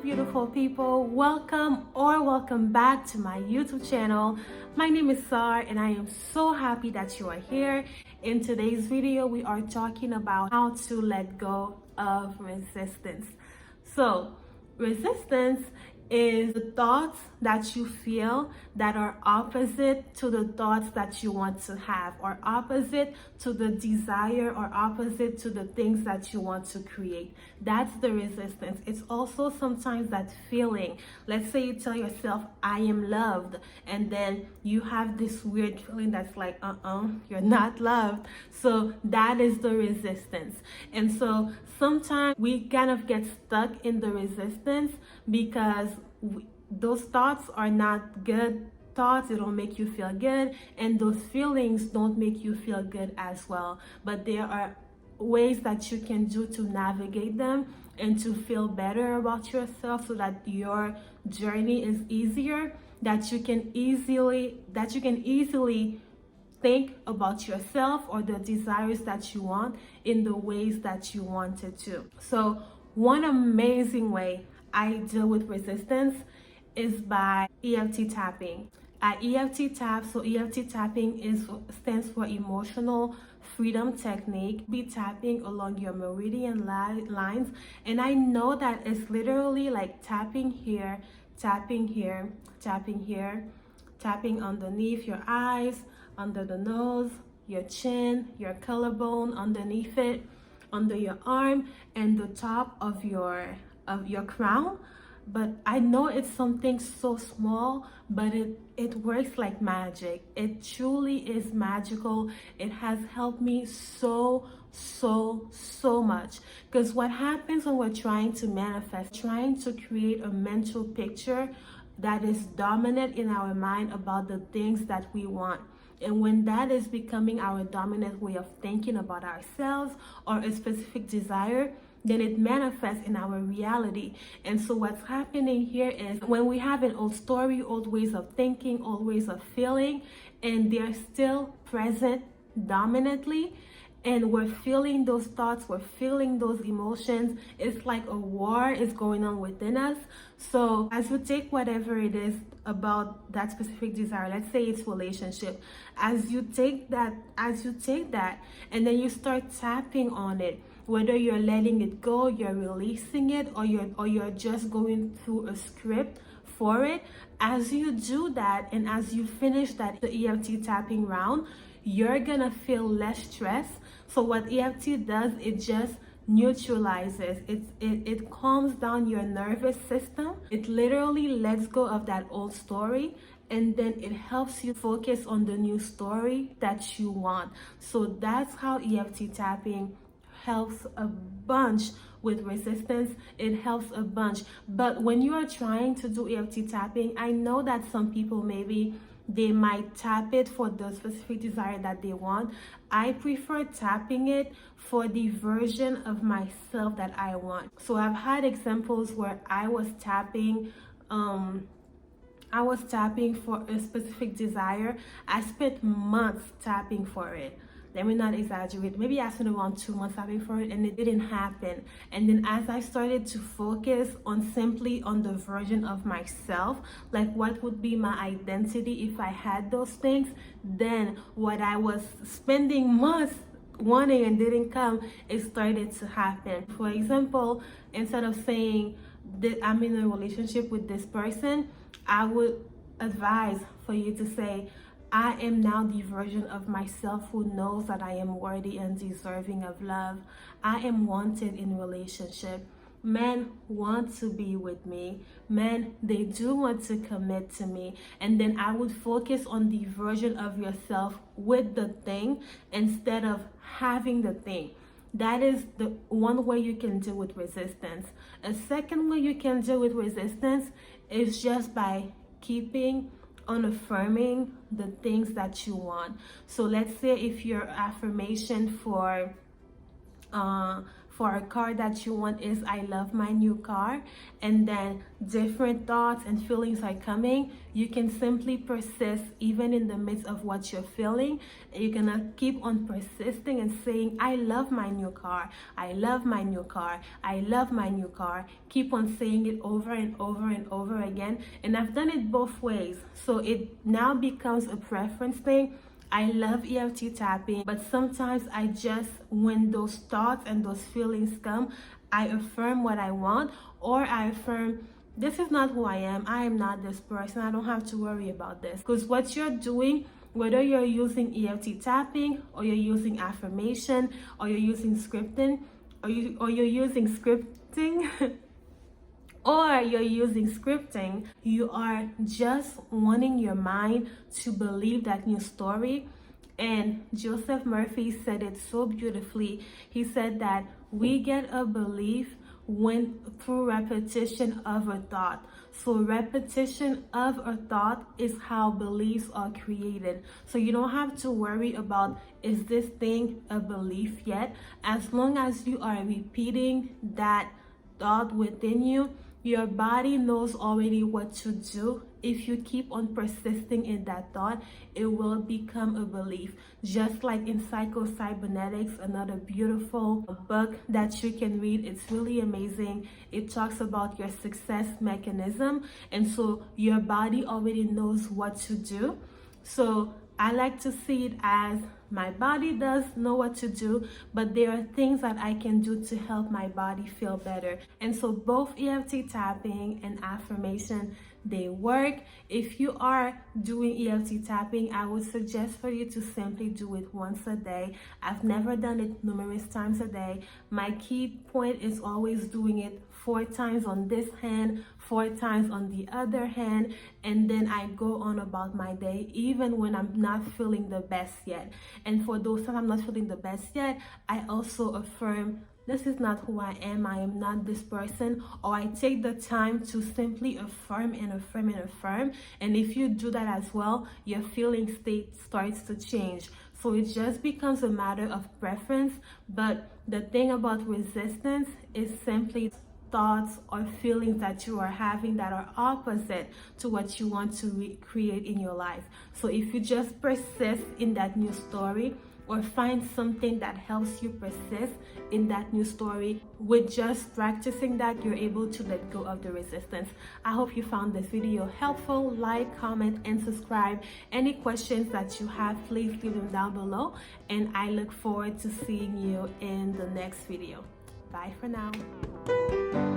beautiful people. Welcome back to my YouTube channel. My name is Sar and I am so happy that you are here. In today's video, we are talking about how to let go of resistance. So, resistance is the thoughts that you feel that are opposite to the thoughts that you want to have, or opposite to the desire, or opposite to the things that you want to create. That's the resistance. It's also sometimes that feeling. Let's say you tell yourself, I am loved, and then you have this weird feeling that's like, you're not loved. So that is the resistance. And so sometimes we kind of get stuck in the resistance because those thoughts are not good thoughts. They don't make you feel good, and those feelings don't make you feel good as well. But there are ways that you can do to navigate them and to feel better about yourself, so that your journey is easier, that you can easily think about yourself or the desires that you want in the ways that you wanted to. So one amazing way I deal with resistance is by EFT tapping. I EFT tap. So EFT tapping stands for Emotional Freedom Technique. Be tapping along your meridian lines, and I know that it's literally like tapping here, tapping here, tapping here, tapping underneath your eyes, under the nose, your chin, your collarbone, underneath it, under your arm, and the top of your crown. But I know it's something so small, but it works like magic. It truly is magical. It has helped me so much. Because what happens when we're trying to manifest, trying to create a mental picture that is dominant in our mind about the things that we want, and when that is becoming our dominant way of thinking about ourselves or a specific desire, then it manifests in our reality. And so what's happening here is, when we have an old story, old ways of thinking, old ways of feeling, and they're still present dominantly, and we're feeling those thoughts, we're feeling those emotions, it's like a war is going on within us. So as you take whatever it is about that specific desire, let's say it's relationship, as you take that, and then you start tapping on it, whether you're letting it go, you're releasing it, or you're just going through a script for it. As you do that, and as you finish the EFT tapping round, you're gonna feel less stress. So what EFT does, it just neutralizes, it calms down your nervous system. It literally lets go of that old story, and then it helps you focus on the new story that you want. So that's how EFT tapping helps a bunch with resistance. It helps a bunch. But when you are trying to do EFT tapping, I know that some people, maybe they might tap it for the specific desire that they want. I prefer tapping it for the version of myself that I want. So I've had examples where I was tapping for a specific desire. I spent months tapping for it. Let me not exaggerate. Maybe I spent around 2 months tapping for it, and it didn't happen. And then as I started to focus on simply on the version of myself, like what would be my identity if I had those things, then what I was spending months wanting and didn't come, it started to happen. For example, instead of saying that I'm in a relationship with this person, I would advise for you to say, I am now the version of myself who knows that I am worthy and deserving of love. I am wanted in relationship. Men want to be with me. Men, they do want to commit to me. And then I would focus on the version of yourself with the thing instead of having the thing. That is the one way you can deal with resistance. A second way you can deal with resistance is just by keeping on affirming the things that you want. So let's say if your affirmation for for a car that you want is I love my new car, and then different thoughts and feelings are coming, you can simply persist even in the midst of what you're feeling. You're gonna keep on persisting and saying, I love my new car, I love my new car, I love my new car. Keep on saying it over and over and over again. And I've done it both ways, so it now becomes a preference thing. I love EFT tapping, but sometimes I just, when those thoughts and those feelings come, I affirm what I want, or I affirm, this is not who I am not this person, I don't have to worry about this. Because what you're doing, whether you're using EFT tapping, or you're using affirmation, or you're using scripting, or you're using scripting, or you're using scripting, you are just wanting your mind to believe that new story. And Joseph Murphy said it so beautifully. He said that we get a belief when through repetition of a thought. So repetition of a thought is how beliefs are created. So you don't have to worry about, is this thing a belief yet? As long as you are repeating that thought within you, your body knows already what to do. If you keep on persisting in that thought, it will become a belief. Just like in Psycho-Cybernetics, another beautiful book that you can read. It's really amazing. It talks about your success mechanism. And so your body already knows what to do. So I like to see it as my body does know what to do, but there are things that I can do to help my body feel better. And so both EFT tapping and affirmation, they work. If you are doing EFT tapping, I would suggest for you to simply do it once a day. I've never done it numerous times a day. My key point is always doing it 4 times on this hand, 4 times on the other hand, and then I go on about my day, even when I'm not feeling the best yet. And for those times I'm not feeling the best yet, I also affirm, this is not who I am not this person. Or I take the time to simply affirm and affirm and affirm. And if you do that as well, your feeling state starts to change. So it just becomes a matter of preference. But the thing about resistance is simply thoughts or feelings that you are having that are opposite to what you want to create in your life. So if you just persist in that new story, or find something that helps you persist in that new story, with just practicing that, you're able to let go of the resistance. I hope you found this video helpful. Like, comment, and subscribe. Any questions that you have, please leave them down below, and I look forward to seeing you in the next video. Bye for now.